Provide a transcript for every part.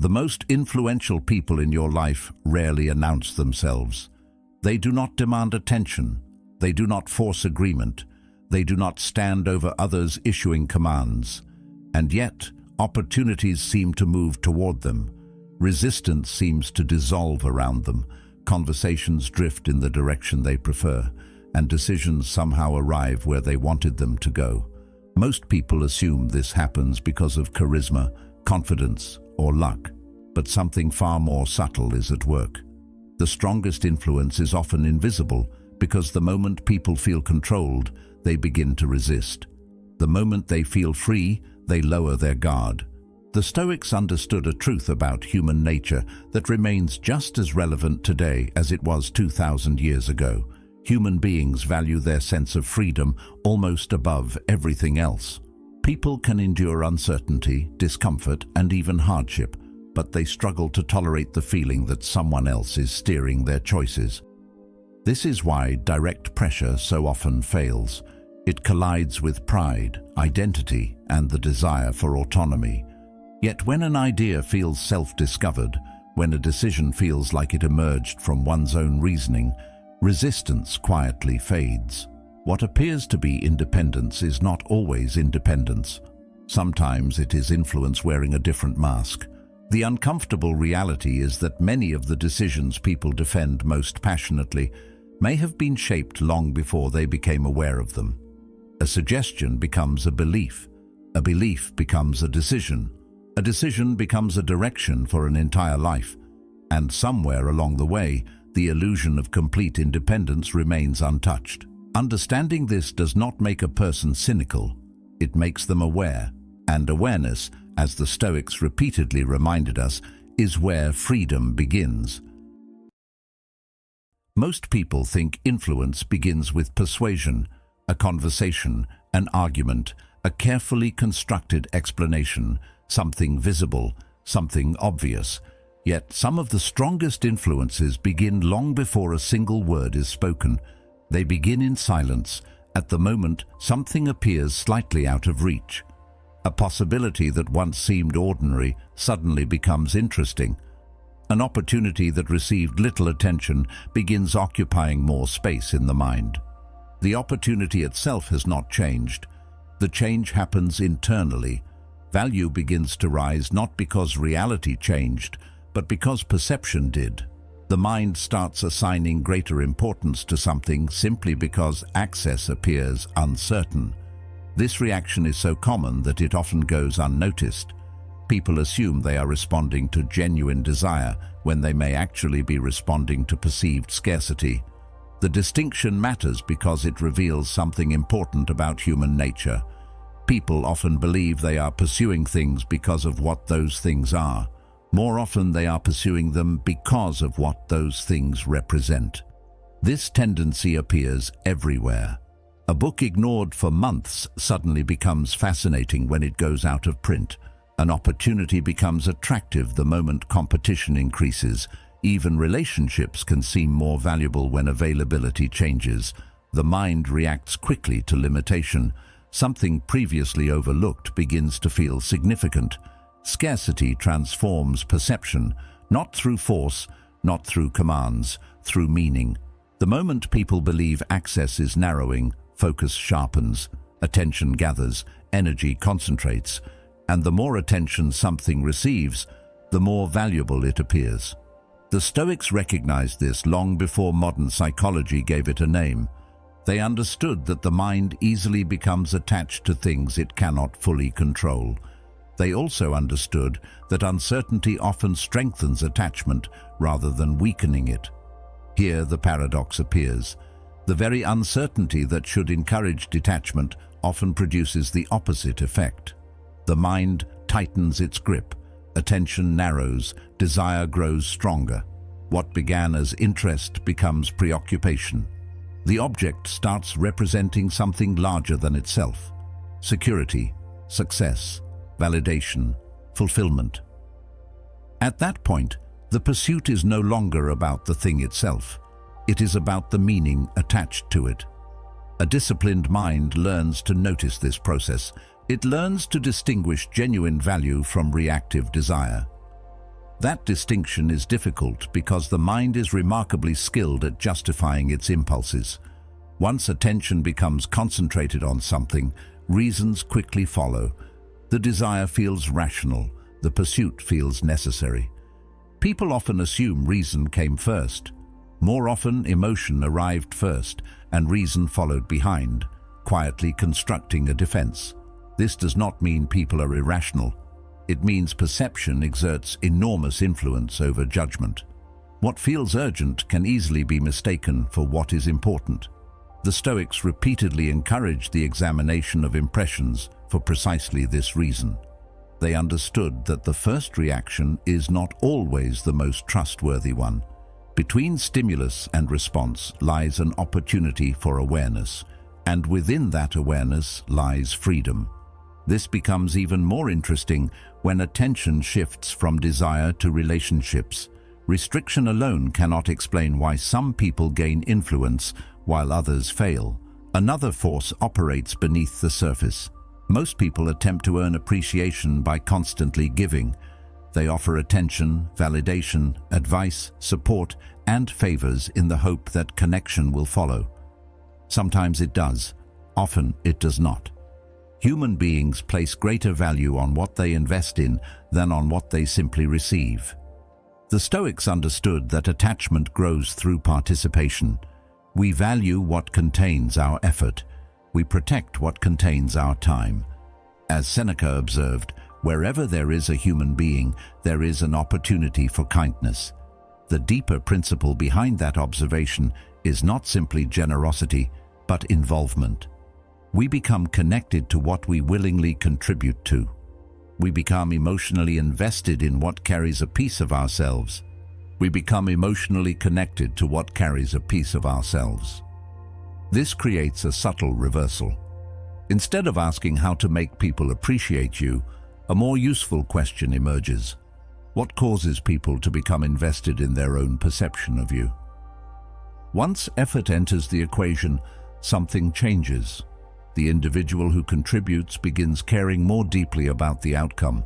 The most influential people in your life rarely announce themselves. They do not demand attention. They do not force agreement. They do not stand over others issuing commands. And yet, opportunities seem to move toward them. Resistance seems to dissolve around them. Conversations drift in the direction they prefer, and decisions somehow arrive where they wanted them to go. Most people assume this happens because of charisma, confidence, or luck, but something far more subtle is at work. The strongest influence is often invisible because the moment people feel controlled, they begin to resist. The moment they feel free, they lower their guard. The Stoics understood a truth about human nature that remains just as relevant today as it was 2,000 years ago. Human beings value their sense of freedom almost above everything else. People can endure uncertainty, discomfort, and even hardship, but they struggle to tolerate the feeling that someone else is steering their choices. This is why direct pressure so often fails. It collides with pride, identity, and the desire for autonomy. Yet when an idea feels self-discovered, when a decision feels like it emerged from one's own reasoning, resistance quietly fades. What appears to be independence is not always independence. Sometimes it is influence wearing a different mask. The uncomfortable reality is that many of the decisions people defend most passionately may have been shaped long before they became aware of them. A suggestion becomes a belief becomes a decision becomes a direction for an entire life, and somewhere along the way, the illusion of complete independence remains untouched. Understanding this does not make a person cynical, it makes them aware, and awareness, as the Stoics repeatedly reminded us, is where freedom begins. Most people think influence begins with persuasion, a conversation, an argument, a carefully constructed explanation, something visible, something obvious. Yet some of the strongest influences begin long before a single word is spoken. They begin in silence, at the moment something appears slightly out of reach. A possibility that once seemed ordinary suddenly becomes interesting. An opportunity that received little attention begins occupying more space in the mind. The opportunity itself has not changed. The change happens internally. Value begins to rise not because reality changed, but because perception did. The mind starts assigning greater importance to something simply because access appears uncertain. This reaction is so common that it often goes unnoticed. People assume they are responding to genuine desire when they may actually be responding to perceived scarcity. The distinction matters because it reveals something important about human nature. People often believe they are pursuing things because of what those things are. More often they are pursuing them because of what those things represent. This tendency appears everywhere. A book ignored for months suddenly becomes fascinating when it goes out of print. An opportunity becomes attractive the moment competition increases. Even relationships can seem more valuable when availability changes. The mind reacts quickly to limitation. Something previously overlooked begins to feel significant. Scarcity transforms perception, not through force, not through commands, through meaning. The moment people believe access is narrowing, focus sharpens, attention gathers, energy concentrates, and the more attention something receives, the more valuable it appears. The Stoics recognized this long before modern psychology gave it a name. They understood that the mind easily becomes attached to things it cannot fully control. They also understood that uncertainty often strengthens attachment rather than weakening it. Here the paradox appears. The very uncertainty that should encourage detachment often produces the opposite effect. The mind tightens its grip, attention narrows, desire grows stronger. What began as interest becomes preoccupation. The object starts representing something larger than itself: security, success, validation, fulfillment. At that point, the pursuit is no longer about the thing itself. It is about the meaning attached to it. A disciplined mind learns to notice this process. It learns to distinguish genuine value from reactive desire. That distinction is difficult because the mind is remarkably skilled at justifying its impulses. Once attention becomes concentrated on something, reasons quickly follow. The desire feels rational, the pursuit feels necessary. People often assume reason came first. More often, emotion arrived first, and reason followed behind, quietly constructing a defense. This does not mean people are irrational. It means perception exerts enormous influence over judgment. What feels urgent can easily be mistaken for what is important. The Stoics repeatedly encouraged the examination of impressions for precisely this reason. They understood that the first reaction is not always the most trustworthy one. Between stimulus and response lies an opportunity for awareness, and within that awareness lies freedom. This becomes even more interesting when attention shifts from desire to relationships. Restriction alone cannot explain why some people gain influence while others fail. Another force operates beneath the surface. Most people attempt to earn appreciation by constantly giving. They offer attention, validation, advice, support, and favors in the hope that connection will follow. Sometimes it does, often it does not. Human beings place greater value on what they invest in than on what they simply receive. The Stoics understood that attachment grows through participation. We value what contains our effort. We protect what contains our time. As Seneca observed, wherever there is a human being, there is an opportunity for kindness. The deeper principle behind that observation is not simply generosity, but involvement. We become connected to what we willingly contribute to. We become emotionally invested in what carries a piece of ourselves. We become emotionally connected to what carries a piece of ourselves. This creates a subtle reversal. Instead of asking how to make people appreciate you, a more useful question emerges. What causes people to become invested in their own perception of you? Once effort enters the equation, something changes. The individual who contributes begins caring more deeply about the outcome.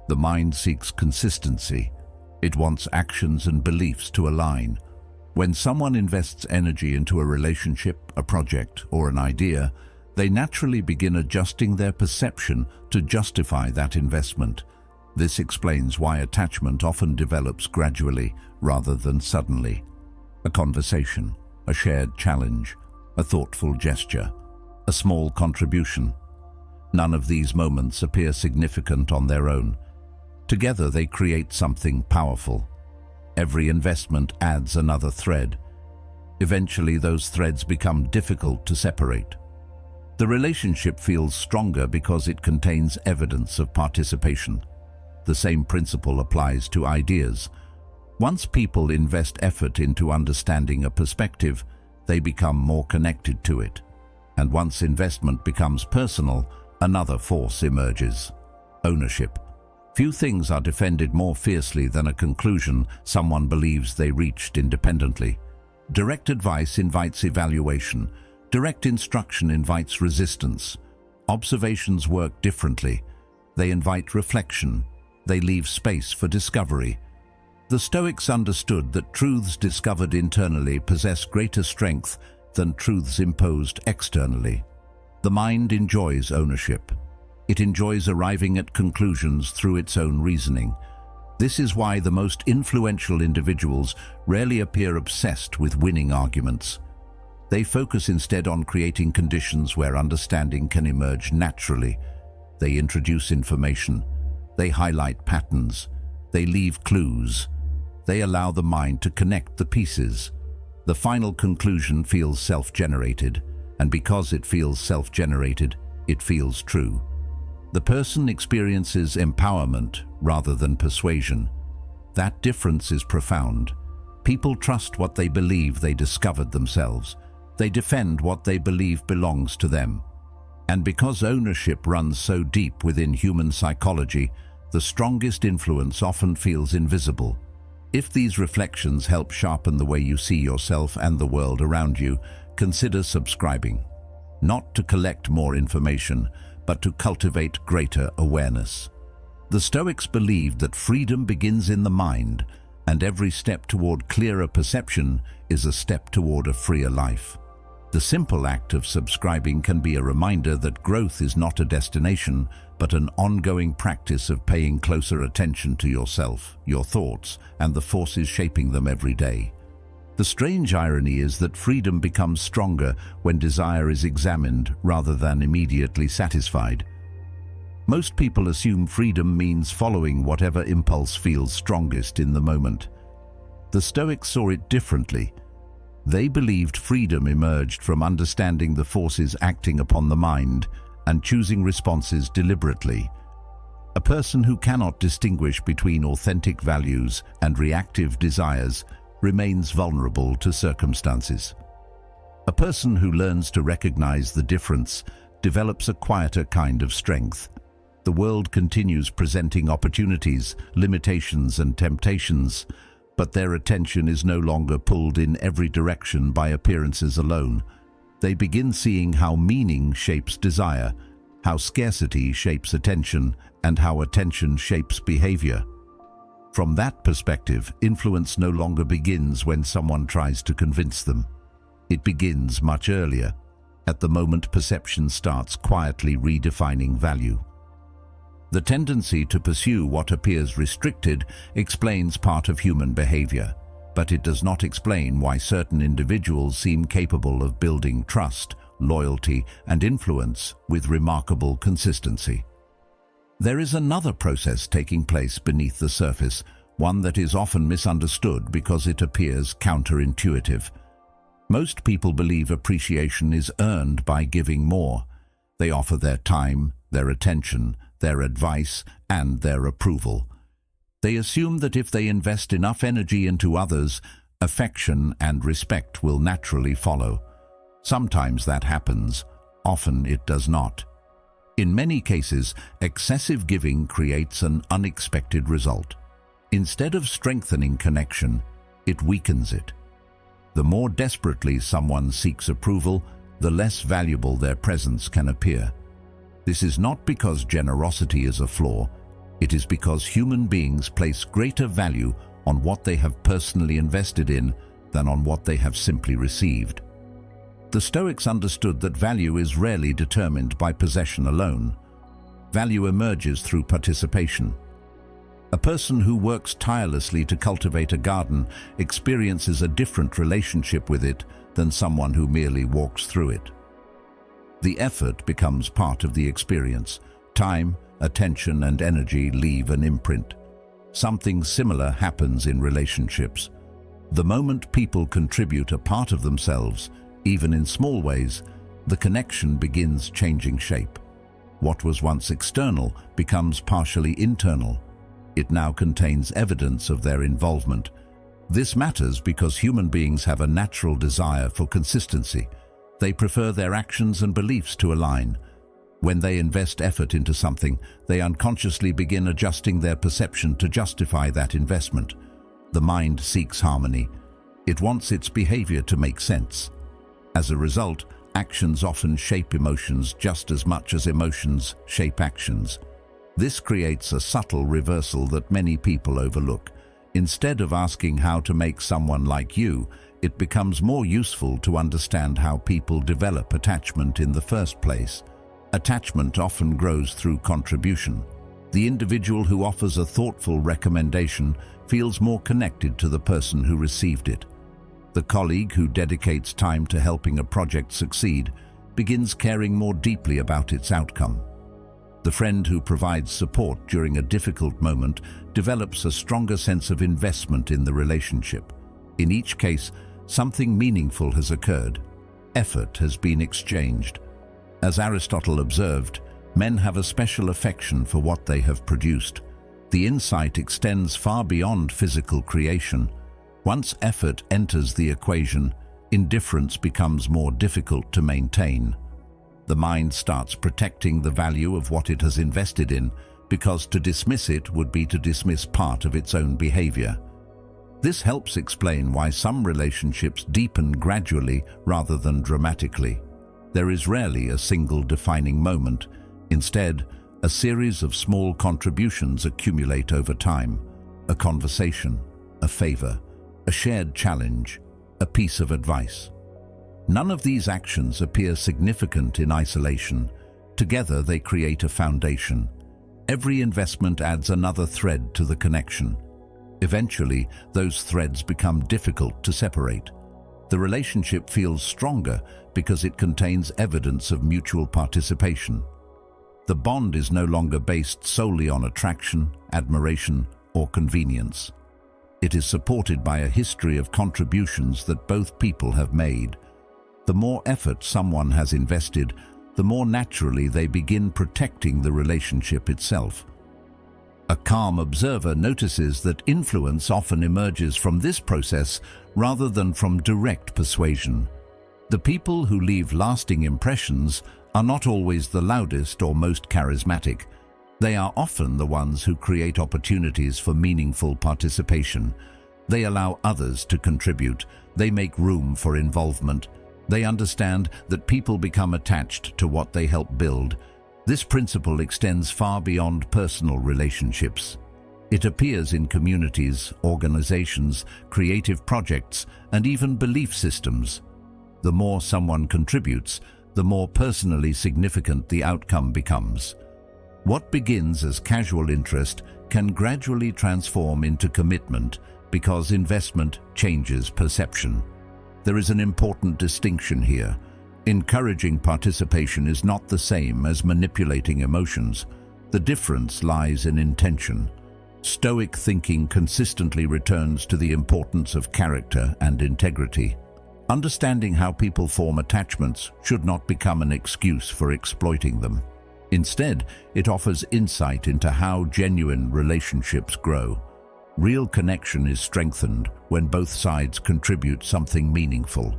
The mind seeks consistency. It wants actions and beliefs to align. When someone invests energy into a relationship, a project, or an idea, they naturally begin adjusting their perception to justify that investment. This explains why attachment often develops gradually rather than suddenly. A conversation, a shared challenge, a thoughtful gesture, a small contribution. None of these moments appear significant on their own. Together they create something powerful. Every investment adds another thread. Eventually those threads become difficult to separate. The relationship feels stronger because it contains evidence of participation. The same principle applies to ideas. Once people invest effort into understanding a perspective, they become more connected to it. And once investment becomes personal, another force emerges: ownership. Few things are defended more fiercely than a conclusion someone believes they reached independently. Direct advice invites evaluation. Direct instruction invites resistance. Observations work differently. They invite reflection. They leave space for discovery. The Stoics understood that truths discovered internally possess greater strength than truths imposed externally. The mind enjoys ownership. It enjoys arriving at conclusions through its own reasoning. This is why the most influential individuals rarely appear obsessed with winning arguments. They focus instead on creating conditions where understanding can emerge naturally. They introduce information. They highlight patterns. They leave clues. They allow the mind to connect the pieces. The final conclusion feels self-generated, and because it feels self-generated, it feels true. The person experiences empowerment rather than persuasion. That difference is profound. People trust what they believe they discovered themselves. They defend what they believe belongs to them. And because ownership runs so deep within human psychology, the strongest influence often feels invisible. If these reflections help sharpen the way you see yourself and the world around you, consider subscribing. Not to collect more information, but to cultivate greater awareness. The Stoics believed that freedom begins in the mind, and every step toward clearer perception is a step toward a freer life. The simple act of subscribing can be a reminder that growth is not a destination, but an ongoing practice of paying closer attention to yourself, your thoughts, and the forces shaping them every day. The strange irony is that freedom becomes stronger when desire is examined rather than immediately satisfied. Most people assume freedom means following whatever impulse feels strongest in the moment. The Stoics saw it differently. They believed freedom emerged from understanding the forces acting upon the mind and choosing responses deliberately. A person who cannot distinguish between authentic values and reactive desires remains vulnerable to circumstances. A person who learns to recognize the difference develops a quieter kind of strength. The world continues presenting opportunities, limitations, and temptations, but their attention is no longer pulled in every direction by appearances alone. They begin seeing how meaning shapes desire, how scarcity shapes attention, and how attention shapes behavior. From that perspective, influence no longer begins when someone tries to convince them. It begins much earlier, at the moment perception starts quietly redefining value. The tendency to pursue what appears restricted explains part of human behavior, but it does not explain why certain individuals seem capable of building trust, loyalty, and influence with remarkable consistency. There is another process taking place beneath the surface, one that is often misunderstood because it appears counterintuitive. Most people believe appreciation is earned by giving more. They offer their time, their attention, their advice, and their approval. They assume that if they invest enough energy into others, affection and respect will naturally follow. Sometimes that happens, often it does not. In many cases, excessive giving creates an unexpected result. Instead of strengthening connection, it weakens it. The more desperately someone seeks approval, the less valuable their presence can appear. This is not because generosity is a flaw, it is because human beings place greater value on what they have personally invested in than on what they have simply received. The Stoics understood that value is rarely determined by possession alone. Value emerges through participation. A person who works tirelessly to cultivate a garden experiences a different relationship with it than someone who merely walks through it. The effort becomes part of the experience. Time, attention, and energy leave an imprint. Something similar happens in relationships. The moment people contribute a part of themselves, even in small ways, the connection begins changing shape. What was once external becomes partially internal. It now contains evidence of their involvement. This matters because human beings have a natural desire for consistency. They prefer their actions and beliefs to align. When they invest effort into something, they unconsciously begin adjusting their perception to justify that investment. The mind seeks harmony. It wants its behavior to make sense. As a result, actions often shape emotions just as much as emotions shape actions. This creates a subtle reversal that many people overlook. Instead of asking how to make someone like you, it becomes more useful to understand how people develop attachment in the first place. Attachment often grows through contribution. The individual who offers a thoughtful recommendation feels more connected to the person who received it. The colleague who dedicates time to helping a project succeed begins caring more deeply about its outcome. The friend who provides support during a difficult moment develops a stronger sense of investment in the relationship. In each case, something meaningful has occurred. Effort has been exchanged. As Aristotle observed, men have a special affection for what they have produced. The insight extends far beyond physical creation. Once effort enters the equation, indifference becomes more difficult to maintain. The mind starts protecting the value of what it has invested in, because to dismiss it would be to dismiss part of its own behavior. This helps explain why some relationships deepen gradually rather than dramatically. There is rarely a single defining moment. Instead, A series of small contributions accumulate over time. A conversation, a favor, a shared challenge, a piece of advice. None of these actions appear significant in isolation. Together they create a foundation. Every investment adds another thread to the connection. Eventually, those threads become difficult to separate. The relationship feels stronger because it contains evidence of mutual participation. The bond is no longer based solely on attraction, admiration, or convenience. It is supported by a history of contributions that both people have made. The more effort someone has invested, the more naturally they begin protecting the relationship itself. A calm observer notices that influence often emerges from this process rather than from direct persuasion. The people who leave lasting impressions are not always the loudest or most charismatic. They are often the ones who create opportunities for meaningful participation. They allow others to contribute. They make room for involvement. They understand that people become attached to what they help build. This principle extends far beyond personal relationships. It appears in communities, organizations, creative projects, and even belief systems. The more someone contributes, the more personally significant the outcome becomes. What begins as casual interest can gradually transform into commitment because investment changes perception. There is an important distinction here. Encouraging participation is not the same as manipulating emotions. The difference lies in intention. Stoic thinking consistently returns to the importance of character and integrity. Understanding how people form attachments should not become an excuse for exploiting them. Instead, it offers insight into how genuine relationships grow. Real connection is strengthened when both sides contribute something meaningful.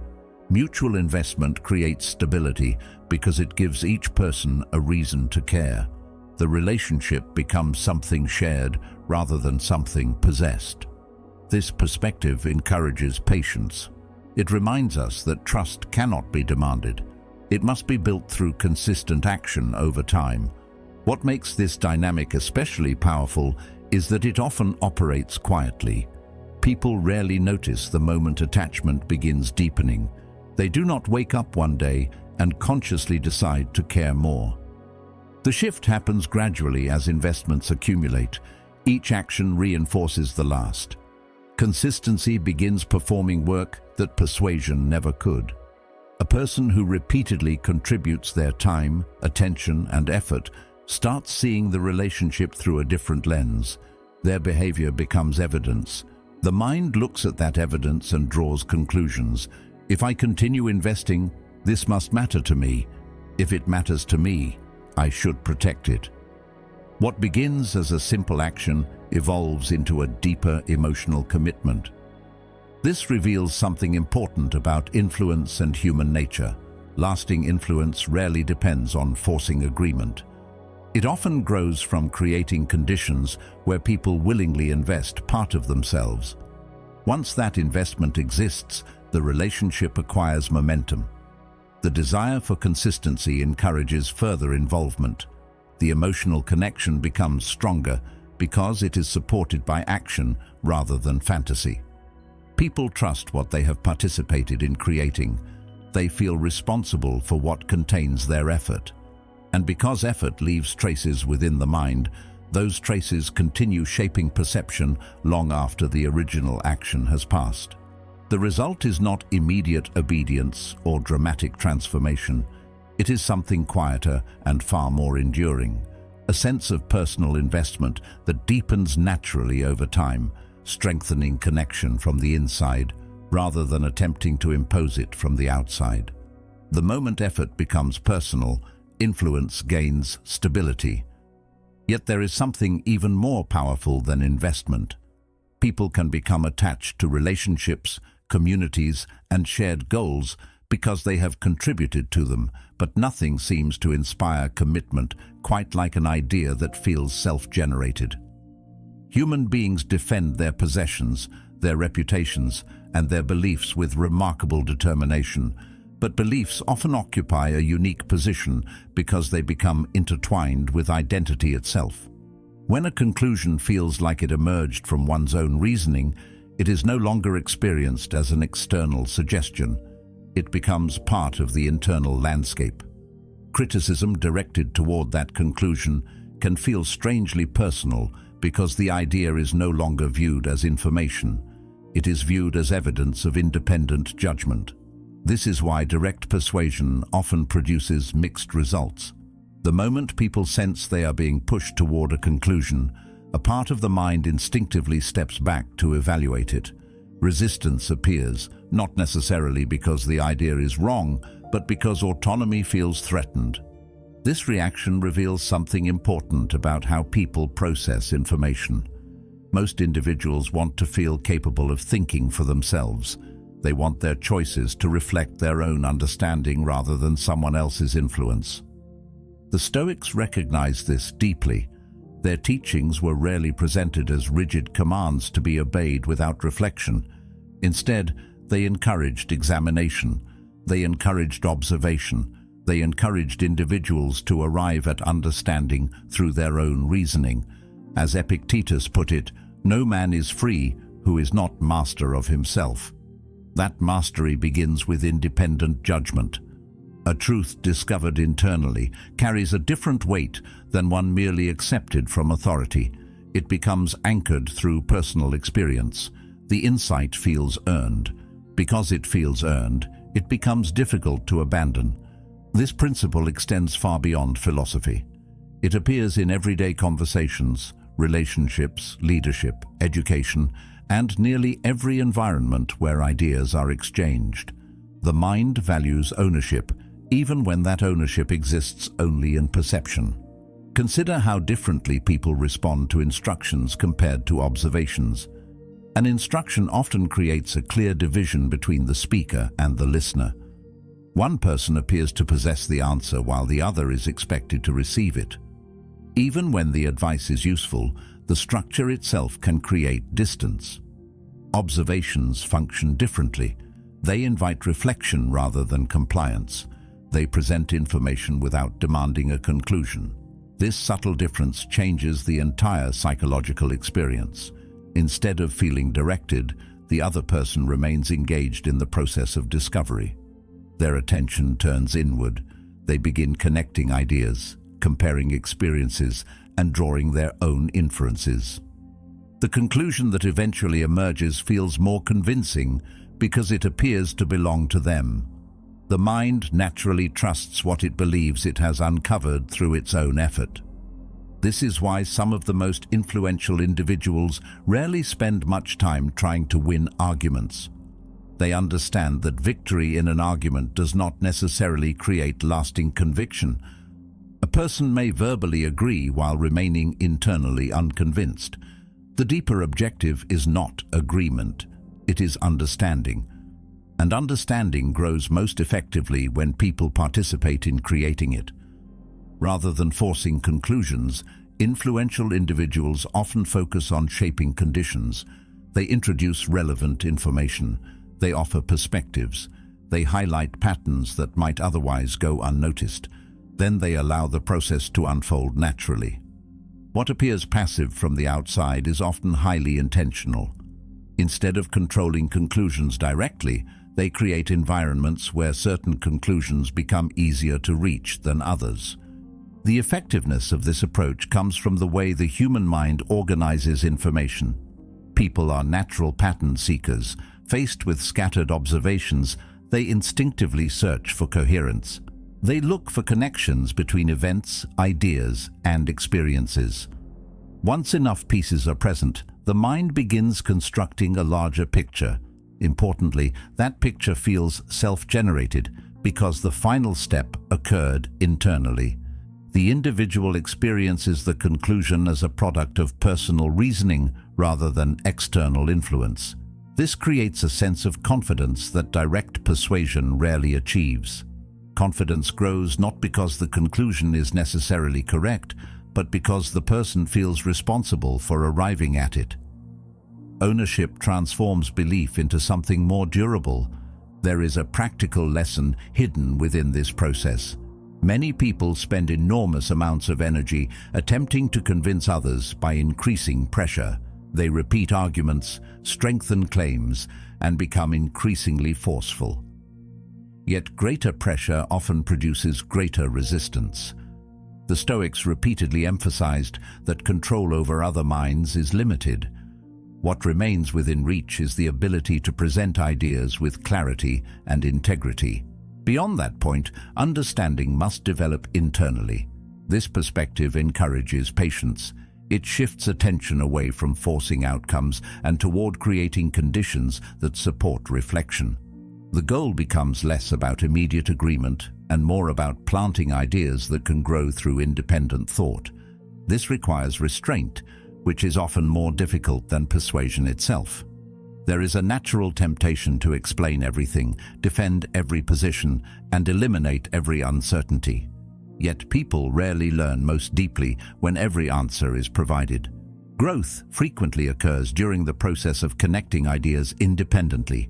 Mutual investment creates stability because it gives each person a reason to care. The relationship becomes something shared rather than something possessed. This perspective encourages patience. It reminds us that trust cannot be demanded. It must be built through consistent action over time. What makes this dynamic especially powerful is that it often operates quietly. People rarely notice the moment attachment begins deepening. They do not wake up one day and consciously decide to care more. The shift happens gradually as investments accumulate. Each action reinforces the last. Consistency begins performing work that persuasion never could. A person who repeatedly contributes their time, attention, and effort starts seeing the relationship through a different lens. Their behavior becomes evidence. The mind looks at that evidence and draws conclusions. If I continue investing, this must matter to me. If it matters to me, I should protect it. What begins as a simple action evolves into a deeper emotional commitment. This reveals something important about influence and human nature. Lasting influence rarely depends on forcing agreement. It often grows from creating conditions where people willingly invest part of themselves. Once that investment exists, the relationship acquires momentum. The desire for consistency encourages further involvement. The emotional connection becomes stronger because it is supported by action rather than fantasy. People trust what they have participated in creating. They feel responsible for what contains their effort. And because effort leaves traces within the mind, those traces continue shaping perception long after the original action has passed. The result is not immediate obedience or dramatic transformation. It is something quieter and far more enduring, a sense of personal investment that deepens naturally over time, strengthening connection from the inside rather than attempting to impose it from the outside. The moment effort becomes personal, influence gains stability. Yet there is something even more powerful than investment. People can become attached to relationships, communities, and shared goals because they have contributed to them, but nothing seems to inspire commitment quite like an idea that feels self-generated. Human beings defend their possessions, their reputations, and their beliefs with remarkable determination. But beliefs often occupy a unique position because they become intertwined with identity itself. When a conclusion feels like it emerged from one's own reasoning, it is no longer experienced as an external suggestion. It becomes part of the internal landscape. Criticism directed toward that conclusion can feel strangely personal because the idea is no longer viewed as information. It is viewed as evidence of independent judgment. This is why direct persuasion often produces mixed results. The moment people sense they are being pushed toward a conclusion, a part of the mind instinctively steps back to evaluate it. Resistance appears, not necessarily because the idea is wrong, but because autonomy feels threatened. This reaction reveals something important about how people process information. Most individuals want to feel capable of thinking for themselves. They want their choices to reflect their own understanding rather than someone else's influence. The Stoics recognized this deeply. Their teachings were rarely presented as rigid commands to be obeyed without reflection. Instead, they encouraged examination. They encouraged observation. They encouraged individuals to arrive at understanding through their own reasoning. As Epictetus put it, no man is free who is not master of himself. That mastery begins with independent judgment. A truth discovered internally carries a different weight than one merely accepted from authority. It becomes anchored through personal experience. The insight feels earned. Because it feels earned, it becomes difficult to abandon. This principle extends far beyond philosophy. It appears in everyday conversations, relationships, leadership, education, and nearly every environment where ideas are exchanged. The mind values ownership, even when that ownership exists only in perception. Consider how differently people respond to instructions compared to observations. An instruction often creates a clear division between the speaker and the listener. One person appears to possess the answer while the other is expected to receive it. Even when the advice is useful, the structure itself can create distance. Observations function differently. They invite reflection rather than compliance. They present information without demanding a conclusion. This subtle difference changes the entire psychological experience. Instead of feeling directed, the other person remains engaged in the process of discovery. Their attention turns inward. They begin connecting ideas, comparing experiences, and drawing their own inferences. The conclusion that eventually emerges feels more convincing because it appears to belong to them. The mind naturally trusts what it believes it has uncovered through its own effort. This is why some of the most influential individuals rarely spend much time trying to win arguments. They understand that victory in an argument does not necessarily create lasting conviction. A person may verbally agree while remaining internally unconvinced. The deeper objective is not agreement, it is understanding. And understanding grows most effectively when people participate in creating it. Rather than forcing conclusions, influential individuals often focus on shaping conditions. They introduce relevant information. They offer perspectives. They highlight patterns that might otherwise go unnoticed. Then they allow the process to unfold naturally. What appears passive from the outside is often highly intentional. Instead of controlling conclusions directly, they create environments where certain conclusions become easier to reach than others. The effectiveness of this approach comes from the way the human mind organizes information. People are natural pattern seekers. Faced with scattered observations, they instinctively search for coherence. They look for connections between events, ideas, and experiences. Once enough pieces are present, the mind begins constructing a larger picture. Importantly, that picture feels self-generated because the final step occurred internally. The individual experiences the conclusion as a product of personal reasoning rather than external influence. This creates a sense of confidence that direct persuasion rarely achieves. Confidence grows not because the conclusion is necessarily correct, but because the person feels responsible for arriving at it. Ownership transforms belief into something more durable. There is a practical lesson hidden within this process. Many people spend enormous amounts of energy attempting to convince others by increasing pressure. They repeat arguments, strengthen claims, and become increasingly forceful. Yet greater pressure often produces greater resistance. The Stoics repeatedly emphasized that control over other minds is limited. What remains within reach is the ability to present ideas with clarity and integrity. Beyond that point, understanding must develop internally. This perspective encourages patience. It shifts attention away from forcing outcomes and toward creating conditions that support reflection. The goal becomes less about immediate agreement and more about planting ideas that can grow through independent thought. This requires restraint, which is often more difficult than persuasion itself. There is a natural temptation to explain everything, defend every position, and eliminate every uncertainty. Yet people rarely learn most deeply when every answer is provided. Growth frequently occurs during the process of connecting ideas independently.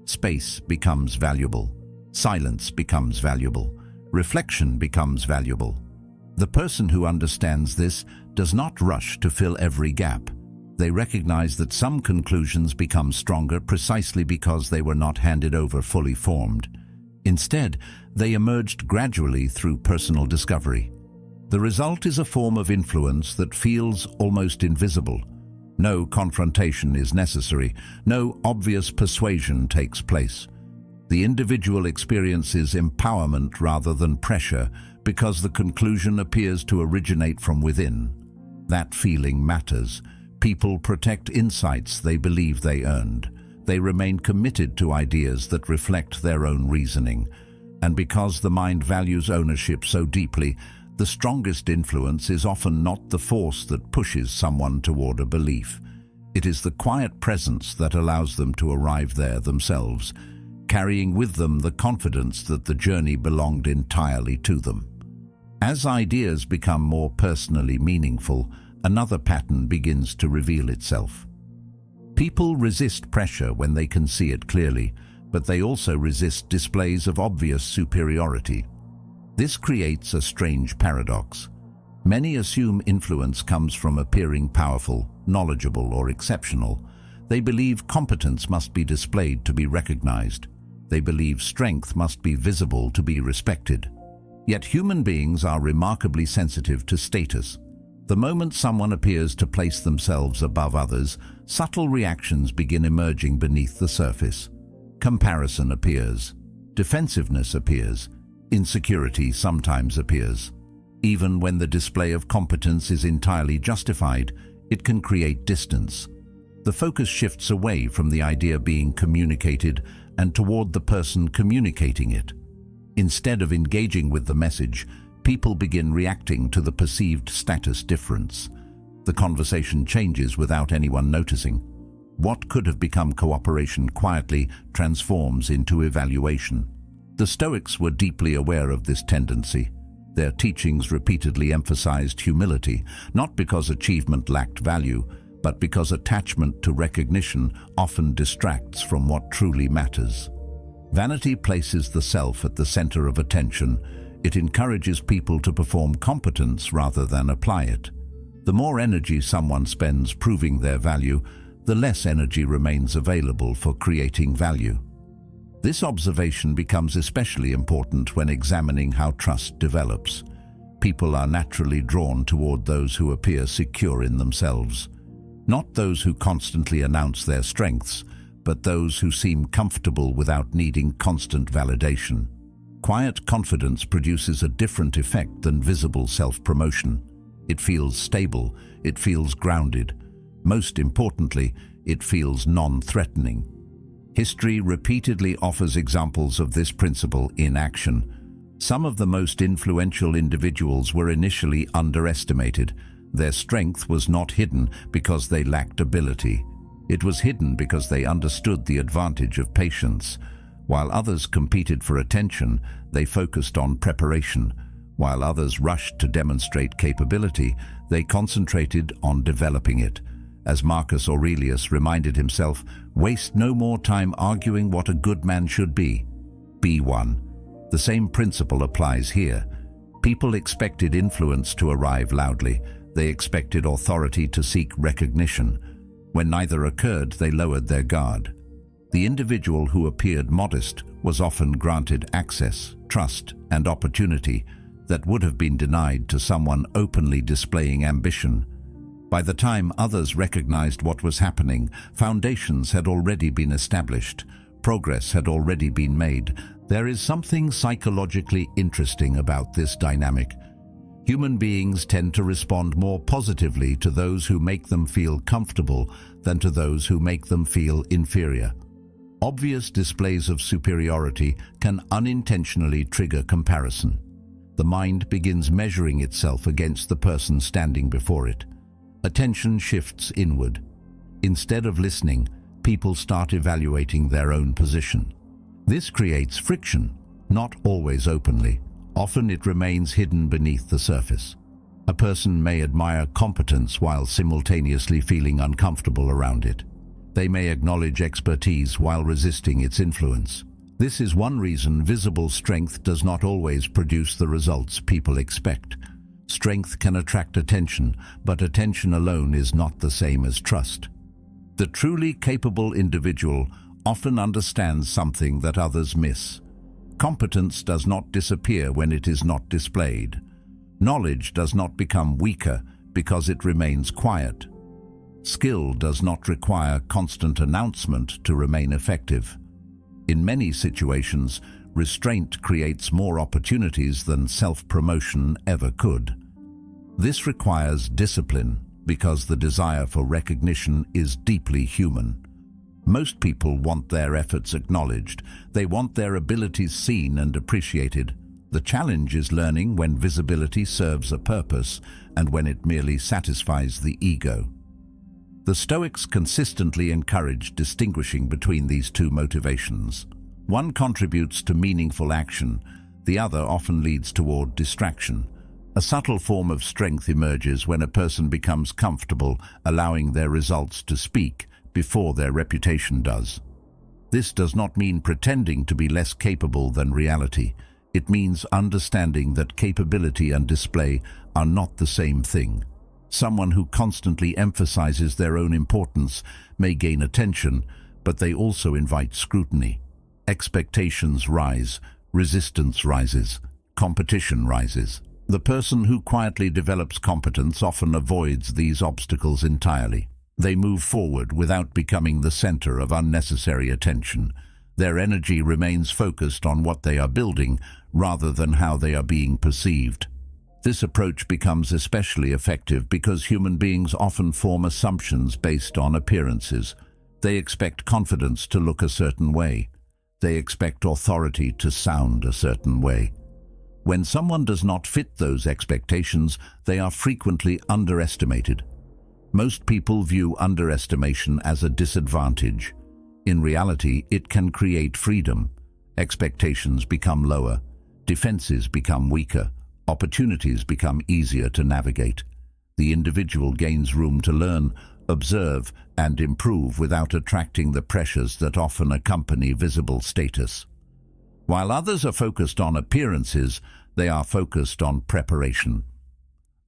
Space becomes valuable. Silence becomes valuable. Reflection becomes valuable. The person who understands this does not rush to fill every gap. They recognize that some conclusions become stronger precisely because they were not handed over fully formed. Instead, they emerged gradually through personal discovery. The result is a form of influence that feels almost invisible. No confrontation is necessary. No obvious persuasion takes place. The individual experiences empowerment rather than pressure because the conclusion appears to originate from within. That feeling matters. People protect insights they believe they earned. They remain committed to ideas that reflect their own reasoning. And because the mind values ownership so deeply, the strongest influence is often not the force that pushes someone toward a belief. It is the quiet presence that allows them to arrive there themselves, carrying with them the confidence that the journey belonged entirely to them. As ideas become more personally meaningful, another pattern begins to reveal itself. People resist pressure when they can see it clearly, but they also resist displays of obvious superiority. This creates a strange paradox. Many assume influence comes from appearing powerful, knowledgeable, or exceptional. They believe competence must be displayed to be recognized. They believe strength must be visible to be respected. Yet human beings are remarkably sensitive to status. The moment someone appears to place themselves above others, subtle reactions begin emerging beneath the surface. Comparison appears. Defensiveness appears. Insecurity sometimes appears. Even when the display of competence is entirely justified, it can create distance. The focus shifts away from the idea being communicated and toward the person communicating it. Instead of engaging with the message, people begin reacting to the perceived status difference. The conversation changes without anyone noticing. What could have become cooperation quietly transforms into evaluation. The Stoics were deeply aware of this tendency. Their teachings repeatedly emphasized humility, not because achievement lacked value, but because attachment to recognition often distracts from what truly matters. Vanity places the self at the center of attention. It encourages people to perform competence rather than apply it. The more energy someone spends proving their value, the less energy remains available for creating value. This observation becomes especially important when examining how trust develops. People are naturally drawn toward those who appear secure in themselves. Not those who constantly announce their strengths, but those who seem comfortable without needing constant validation. Quiet confidence produces a different effect than visible self-promotion. It feels stable, it feels grounded. Most importantly, it feels non-threatening. History repeatedly offers examples of this principle in action. Some of the most influential individuals were initially underestimated. Their strength was not hidden because they lacked ability. It was hidden because they understood the advantage of patience. While others competed for attention, they focused on preparation. While others rushed to demonstrate capability, they concentrated on developing it. As Marcus Aurelius reminded himself, waste no more time arguing what a good man should be. Be one. The same principle applies here. People expected influence to arrive loudly. They expected authority to seek recognition. When neither occurred, they lowered their guard. The individual who appeared modest was often granted access, trust, and opportunity that would have been denied to someone openly displaying ambition. By the time others recognized what was happening, foundations had already been established. Progress had already been made. There is something psychologically interesting about this dynamic. Human beings tend to respond more positively to those who make them feel comfortable than to those who make them feel inferior. Obvious displays of superiority can unintentionally trigger comparison. The mind begins measuring itself against the person standing before it. Attention shifts inward. Instead of listening, people start evaluating their own position. This creates friction, not always openly. Often it remains hidden beneath the surface. A person may admire competence while simultaneously feeling uncomfortable around it. They may acknowledge expertise while resisting its influence. This is one reason visible strength does not always produce the results people expect. Strength can attract attention, but attention alone is not the same as trust. The truly capable individual often understands something that others miss. Competence does not disappear when it is not displayed. Knowledge does not become weaker because it remains quiet. Skill does not require constant announcement to remain effective. In many situations, restraint creates more opportunities than self-promotion ever could. This requires discipline because the desire for recognition is deeply human. Most people want their efforts acknowledged. They want their abilities seen and appreciated. The challenge is learning when visibility serves a purpose and when it merely satisfies the ego. The Stoics consistently encourage distinguishing between these two motivations. One contributes to meaningful action, the other often leads toward distraction. A subtle form of strength emerges when a person becomes comfortable allowing their results to speak before their reputation does. This does not mean pretending to be less capable than reality. It means understanding that capability and display are not the same thing. Someone who constantly emphasizes their own importance may gain attention, but they also invite scrutiny. Expectations rise, resistance rises, competition rises. The person who quietly develops competence often avoids these obstacles entirely. They move forward without becoming the center of unnecessary attention. Their energy remains focused on what they are building rather than how they are being perceived. This approach becomes especially effective because human beings often form assumptions based on appearances. They expect confidence to look a certain way. They expect authority to sound a certain way. When someone does not fit those expectations, they are frequently underestimated. Most people view underestimation as a disadvantage. In reality, it can create freedom. Expectations become lower, defenses become weaker, opportunities become easier to navigate. The individual gains room to learn, observe, and improve without attracting the pressures that often accompany visible status. While others are focused on appearances, they are focused on preparation.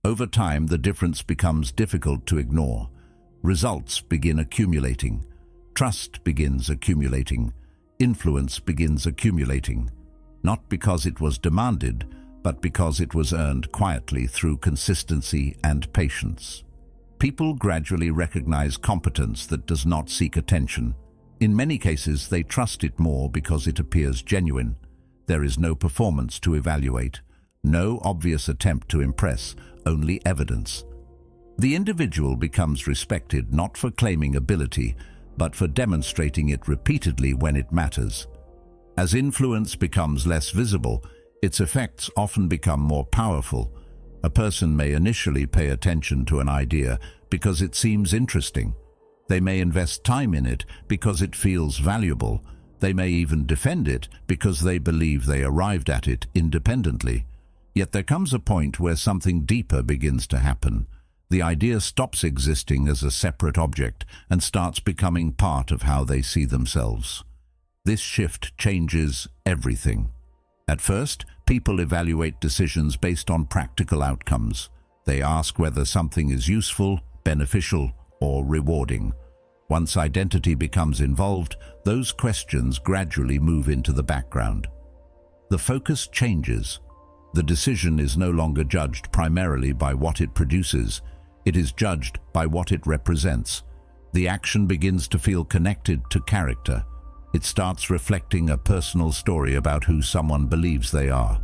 Over time, the difference becomes difficult to ignore. Results begin accumulating. Trust begins accumulating. Influence begins accumulating. Not because it was demanded, but because it was earned quietly through consistency and patience. People gradually recognize competence that does not seek attention. In many cases, they trust it more because it appears genuine. There is no performance to evaluate, no obvious attempt to impress, only evidence. The individual becomes respected not for claiming ability, but for demonstrating it repeatedly when it matters. As influence becomes less visible, its effects often become more powerful. A person may initially pay attention to an idea because it seems interesting. They may invest time in it because it feels valuable. They may even defend it because they believe they arrived at it independently. Yet there comes a point where something deeper begins to happen. The idea stops existing as a separate object and starts becoming part of how they see themselves. This shift changes everything. At first, people evaluate decisions based on practical outcomes. They ask whether something is useful, beneficial, or rewarding. Once identity becomes involved, those questions gradually move into the background. The focus changes. The decision is no longer judged primarily by what it produces. It is judged by what it represents. The action begins to feel connected to character. It starts reflecting a personal story about who someone believes they are.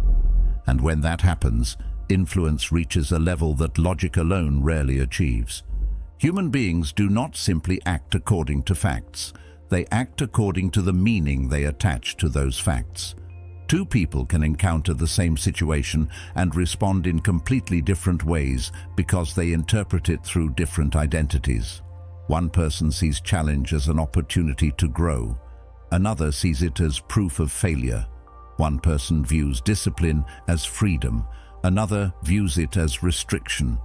And when that happens, influence reaches a level that logic alone rarely achieves. Human beings do not simply act according to facts. They act according to the meaning they attach to those facts. Two people can encounter the same situation and respond in completely different ways because they interpret it through different identities. One person sees challenge as an opportunity to grow. Another sees it as proof of failure. One person views discipline as freedom. Another views it as restriction.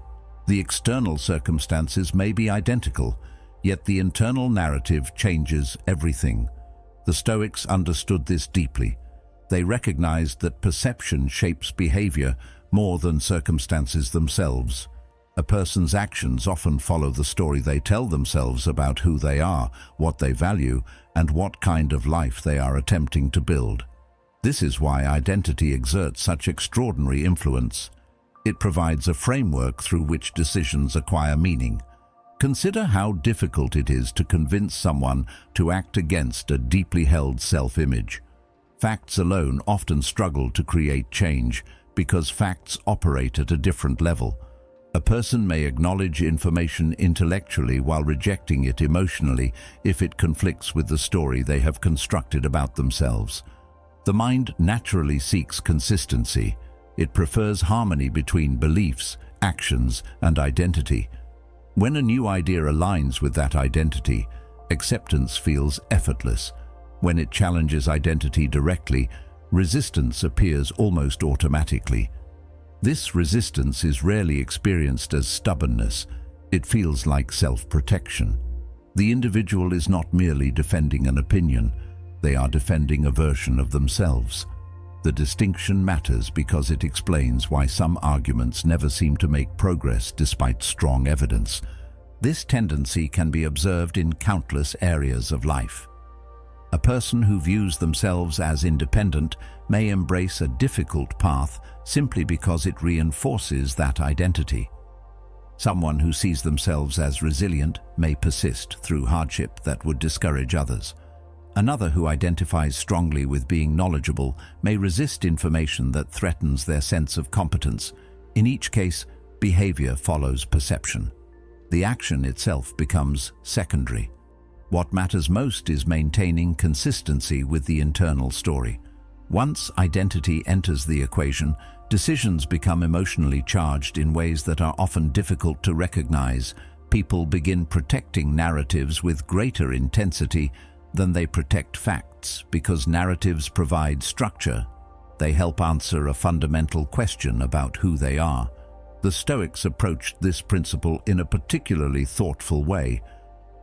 The external circumstances may be identical, yet the internal narrative changes everything. The Stoics understood this deeply. They recognized that perception shapes behavior more than circumstances themselves. A person's actions often follow the story they tell themselves about who they are, what they value, and what kind of life they are attempting to build. This is why identity exerts such extraordinary influence. It provides a framework through which decisions acquire meaning. Consider how difficult it is to convince someone to act against a deeply held self-image. Facts alone often struggle to create change because facts operate at a different level. A person may acknowledge information intellectually while rejecting it emotionally if it conflicts with the story they have constructed about themselves. The mind naturally seeks consistency. It prefers harmony between beliefs, actions, and identity. When a new idea aligns with that identity, acceptance feels effortless. When it challenges identity directly, resistance appears almost automatically. This resistance is rarely experienced as stubbornness. It feels like self-protection. The individual is not merely defending an opinion, they are defending a version of themselves. The distinction matters because it explains why some arguments never seem to make progress despite strong evidence. This tendency can be observed in countless areas of life. A person who views themselves as independent may embrace a difficult path simply because it reinforces that identity. Someone who sees themselves as resilient may persist through hardship that would discourage others. Another who identifies strongly with being knowledgeable may resist information that threatens their sense of competence. In each case, behavior follows perception. The action itself becomes secondary. What matters most is maintaining consistency with the internal story. Once identity enters the equation, decisions become emotionally charged in ways that are often difficult to recognize. People begin protecting narratives with greater intensity than they protect facts because narratives provide structure. They help answer a fundamental question about who they are. The Stoics approached this principle in a particularly thoughtful way.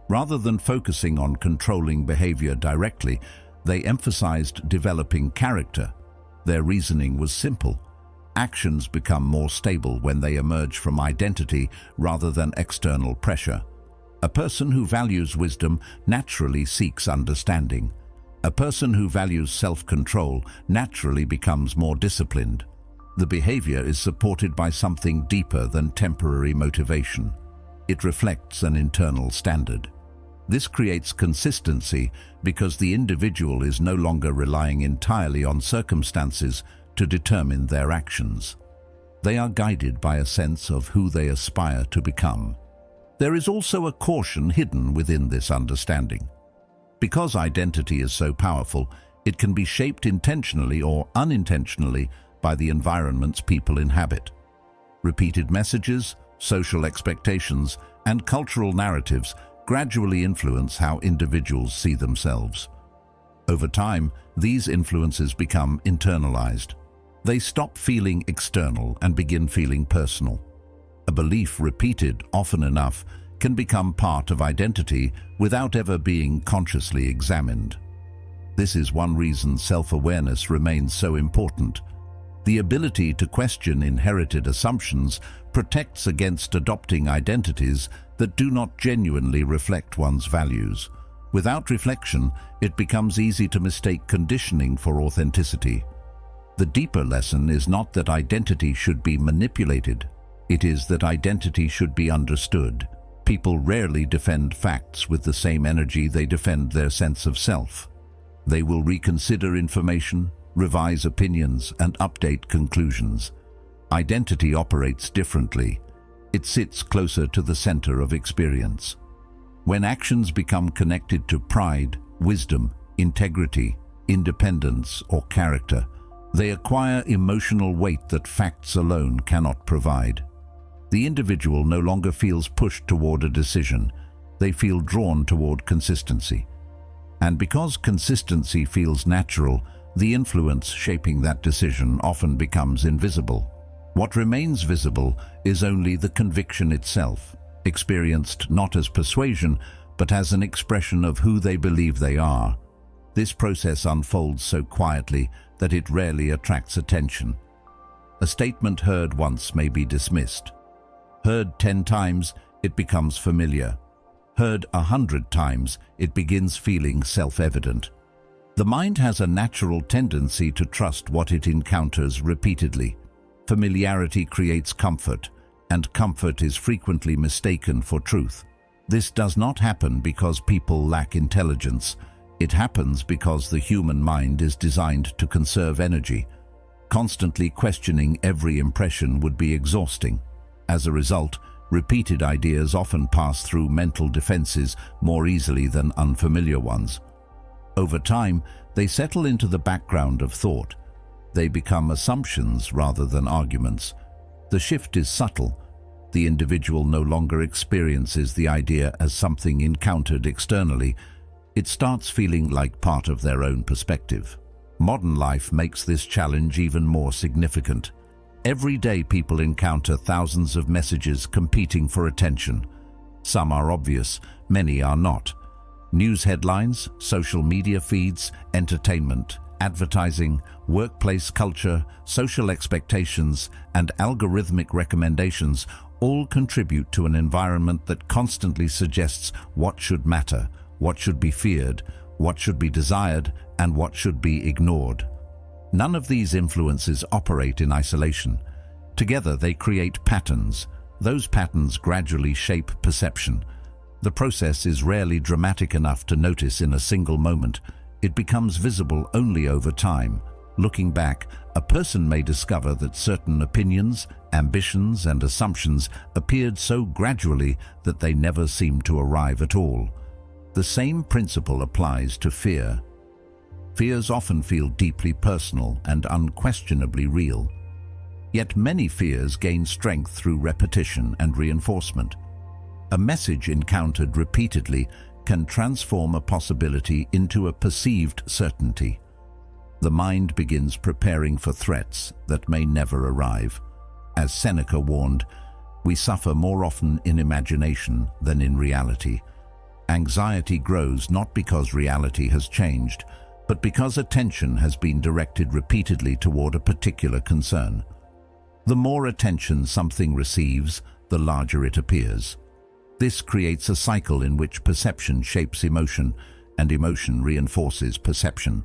Rather than focusing on controlling behavior directly, they emphasized developing character. Their reasoning was simple. Actions become more stable when they emerge from identity rather than external pressure. A person who values wisdom naturally seeks understanding. A person who values self-control naturally becomes more disciplined. The behavior is supported by something deeper than temporary motivation. It reflects an internal standard. This creates consistency because the individual is no longer relying entirely on circumstances to determine their actions. They are guided by a sense of who they aspire to become. There is also a caution hidden within this understanding. Because identity is so powerful, it can be shaped intentionally or unintentionally by the environments people inhabit. Repeated messages, social expectations, and cultural narratives gradually influence how individuals see themselves. Over time, these influences become internalized. They stop feeling external and begin feeling personal. A belief repeated often enough can become part of identity without ever being consciously examined. This is one reason self-awareness remains so important. The ability to question inherited assumptions protects against adopting identities that do not genuinely reflect one's values. Without reflection, it becomes easy to mistake conditioning for authenticity. The deeper lesson is not that identity should be manipulated. It is that identity should be understood. People rarely defend facts with the same energy they defend their sense of self. They will reconsider information, revise opinions, and update conclusions. Identity operates differently. It sits closer to the center of experience. When actions become connected to pride, wisdom, integrity, independence, or character, they acquire emotional weight that facts alone cannot provide. The individual no longer feels pushed toward a decision. They feel drawn toward consistency. And because consistency feels natural, the influence shaping that decision often becomes invisible. What remains visible is only the conviction itself, experienced not as persuasion, but as an expression of who they believe they are. This process unfolds so quietly that it rarely attracts attention. A statement heard once may be dismissed. Heard 10 times, it becomes familiar. Heard 100 times, it begins feeling self-evident. The mind has a natural tendency to trust what it encounters repeatedly. Familiarity creates comfort, and comfort is frequently mistaken for truth. This does not happen because people lack intelligence. It happens because the human mind is designed to conserve energy. Constantly questioning every impression would be exhausting. As a result, repeated ideas often pass through mental defenses more easily than unfamiliar ones. Over time, they settle into the background of thought. They become assumptions rather than arguments. The shift is subtle. The individual no longer experiences the idea as something encountered externally. It starts feeling like part of their own perspective. Modern life makes this challenge even more significant. Every day people encounter thousands of messages competing for attention. Some are obvious, many are not. News headlines, social media feeds, entertainment, advertising, workplace culture, social expectations, and algorithmic recommendations all contribute to an environment that constantly suggests what should matter, what should be feared, what should be desired, and what should be ignored. None of these influences operate in isolation. Together they create patterns. Those patterns gradually shape perception. The process is rarely dramatic enough to notice in a single moment. It becomes visible only over time. Looking back, a person may discover that certain opinions, ambitions, and assumptions appeared so gradually that they never seemed to arrive at all. The same principle applies to fear. Fears often feel deeply personal and unquestionably real. Yet many fears gain strength through repetition and reinforcement. A message encountered repeatedly can transform a possibility into a perceived certainty. The mind begins preparing for threats that may never arrive. As Seneca warned, we suffer more often in imagination than in reality. Anxiety grows not because reality has changed, but because attention has been directed repeatedly toward a particular concern. The more attention something receives, the larger it appears. This creates a cycle in which perception shapes emotion, and emotion reinforces perception.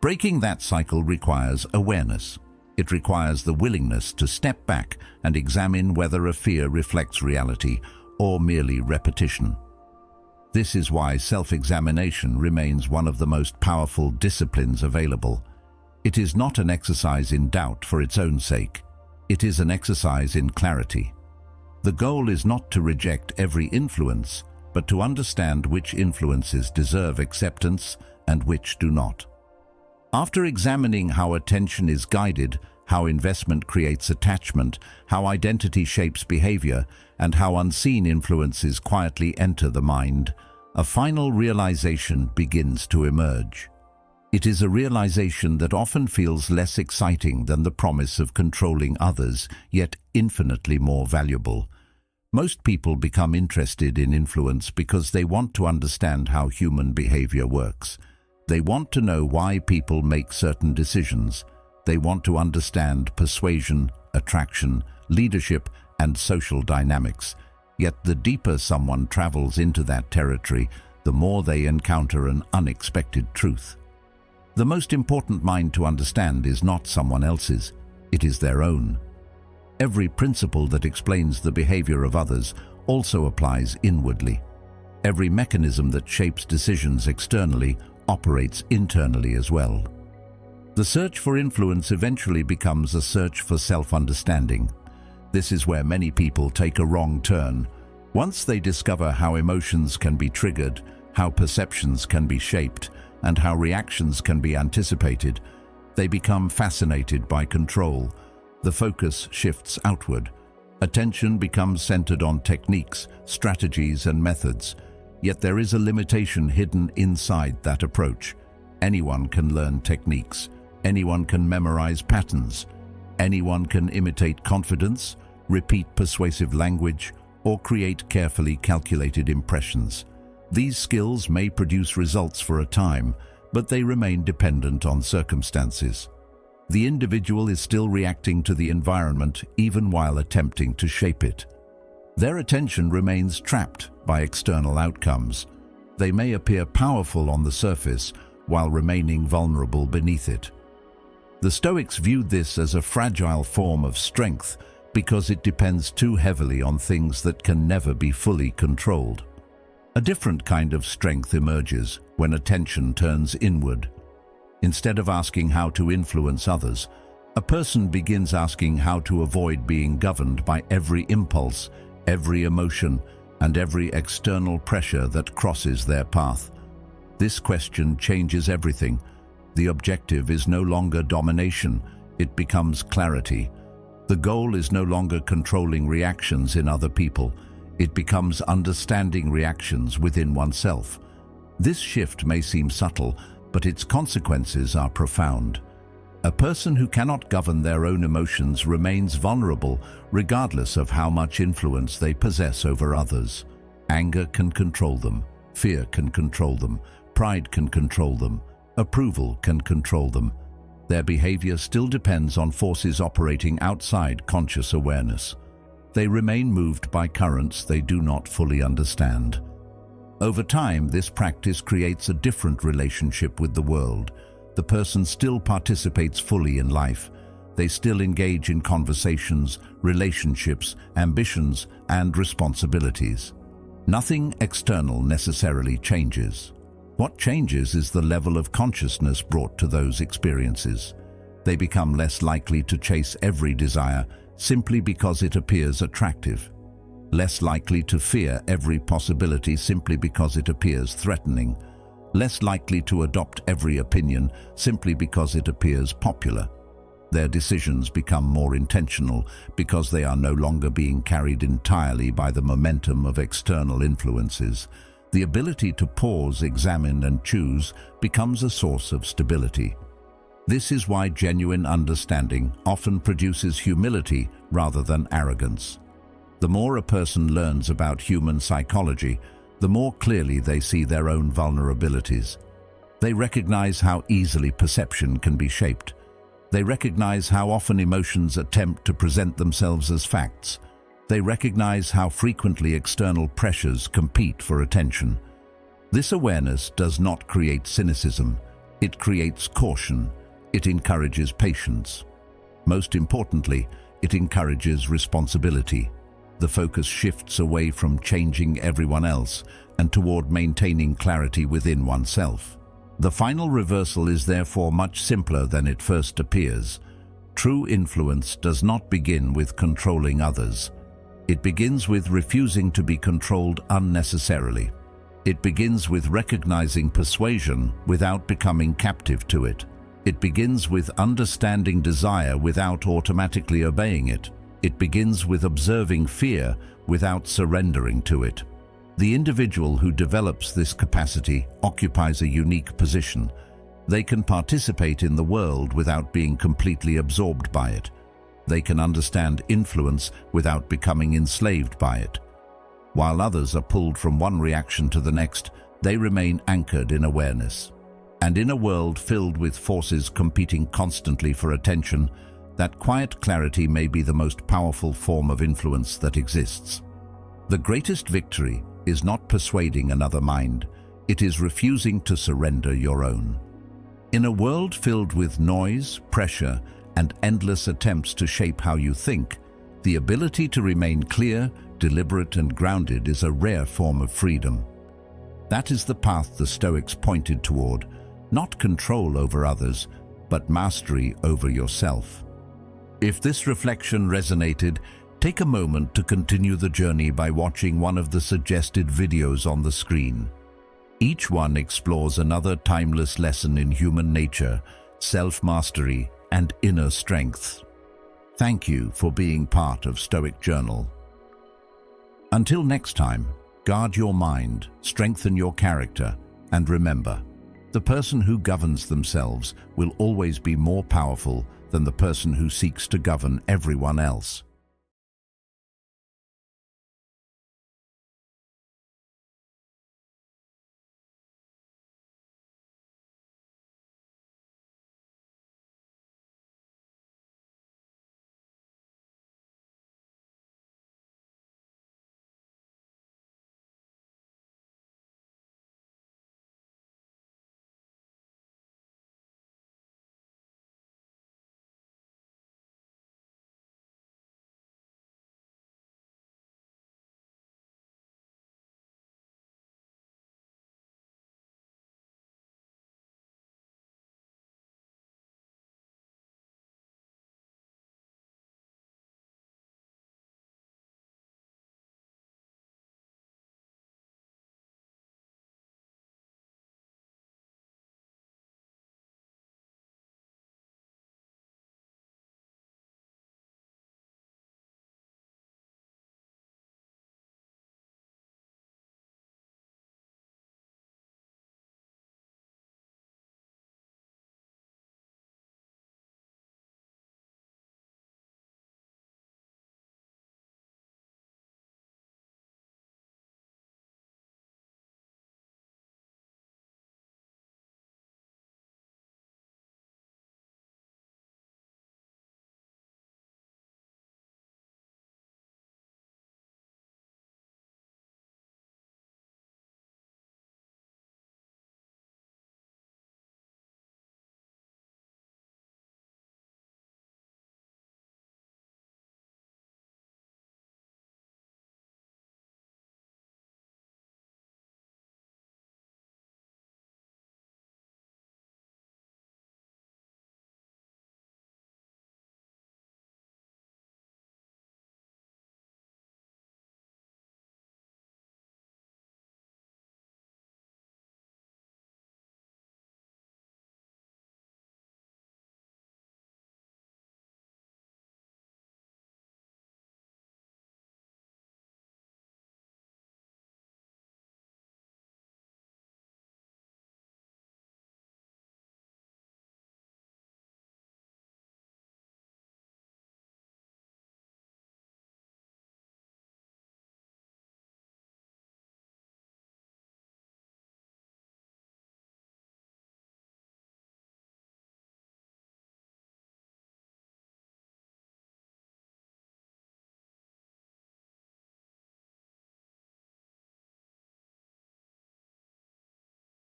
Breaking that cycle requires awareness. It requires the willingness to step back and examine whether a fear reflects reality or merely repetition. This is why self-examination remains one of the most powerful disciplines available. It is not an exercise in doubt for its own sake. It is an exercise in clarity. The goal is not to reject every influence, but to understand which influences deserve acceptance and which do not. After examining how attention is guided, how investment creates attachment, how identity shapes behavior, and how unseen influences quietly enter the mind, a final realization begins to emerge. It is a realization that often feels less exciting than the promise of controlling others, yet infinitely more valuable. Most people become interested in influence because they want to understand how human behavior works. They want to know why people make certain decisions. They want to understand persuasion, attraction, leadership, and social dynamics. Yet the deeper someone travels into that territory, the more they encounter an unexpected truth. The most important mind to understand is not someone else's, it is their own. Every principle that explains the behavior of others also applies inwardly. Every mechanism that shapes decisions externally operates internally as well. The search for influence eventually becomes a search for self-understanding. This is where many people take a wrong turn. Once they discover how emotions can be triggered, how perceptions can be shaped, and how reactions can be anticipated, they become fascinated by control. The focus shifts outward. Attention becomes centered on techniques, strategies, and methods. Yet there is a limitation hidden inside that approach. Anyone can learn techniques. Anyone can memorize patterns. Anyone can imitate confidence, repeat persuasive language, or create carefully calculated impressions. These skills may produce results for a time, but they remain dependent on circumstances. The individual is still reacting to the environment even while attempting to shape it. Their attention remains trapped by external outcomes. They may appear powerful on the surface while remaining vulnerable beneath it. The Stoics viewed this as a fragile form of strength because it depends too heavily on things that can never be fully controlled. A different kind of strength emerges when attention turns inward. Instead of asking how to influence others, a person begins asking how to avoid being governed by every impulse, every emotion, and every external pressure that crosses their path. This question changes everything. The objective is no longer domination, it becomes clarity. The goal is no longer controlling reactions in other people, it becomes understanding reactions within oneself. This shift may seem subtle, but its consequences are profound. A person who cannot govern their own emotions remains vulnerable regardless of how much influence they possess over others. Anger can control them, fear can control them, pride can control them, approval can control them. Their behavior still depends on forces operating outside conscious awareness. They remain moved by currents they do not fully understand. Over time, this practice creates a different relationship with the world. The person still participates fully in life. They still engage in conversations, relationships, ambitions, and responsibilities. Nothing external necessarily changes. What changes is the level of consciousness brought to those experiences. They become less likely to chase every desire simply because it appears attractive, less likely to fear every possibility simply because it appears threatening, less likely to adopt every opinion simply because it appears popular. Their decisions become more intentional because they are no longer being carried entirely by the momentum of external influences. The ability to pause, examine, and choose becomes a source of stability. This is why genuine understanding often produces humility rather than arrogance. The more a person learns about human psychology, the more clearly they see their own vulnerabilities. They recognize how easily perception can be shaped. They recognize how often emotions attempt to present themselves as facts. They recognize how frequently external pressures compete for attention. This awareness does not create cynicism. It creates caution. It encourages patience. Most importantly, it encourages responsibility. The focus shifts away from changing everyone else and toward maintaining clarity within oneself. The final reversal is therefore much simpler than it first appears. True influence does not begin with controlling others. It begins with refusing to be controlled unnecessarily. It begins with recognizing persuasion without becoming captive to it. It begins with understanding desire without automatically obeying it. It begins with observing fear without surrendering to it. The individual who develops this capacity occupies a unique position. They can participate in the world without being completely absorbed by it. They can understand influence without becoming enslaved by it. While others are pulled from one reaction to the next, they remain anchored in awareness. And in a world filled with forces competing constantly for attention, that quiet clarity may be the most powerful form of influence that exists. The greatest victory is not persuading another mind, it is refusing to surrender your own. In a world filled with noise, pressure, and endless attempts to shape how you think, the ability to remain clear, deliberate, and grounded is a rare form of freedom. That is the path the Stoics pointed toward, not control over others, but mastery over yourself. If this reflection resonated, take a moment to continue the journey by watching one of the suggested videos on the screen. Each one explores another timeless lesson in human nature, self-mastery, and inner strength. Thank you for being part of Stoic Journal. Until next time, guard your mind, strengthen your character, and remember, the person who governs themselves will always be more powerful than the person who seeks to govern everyone else.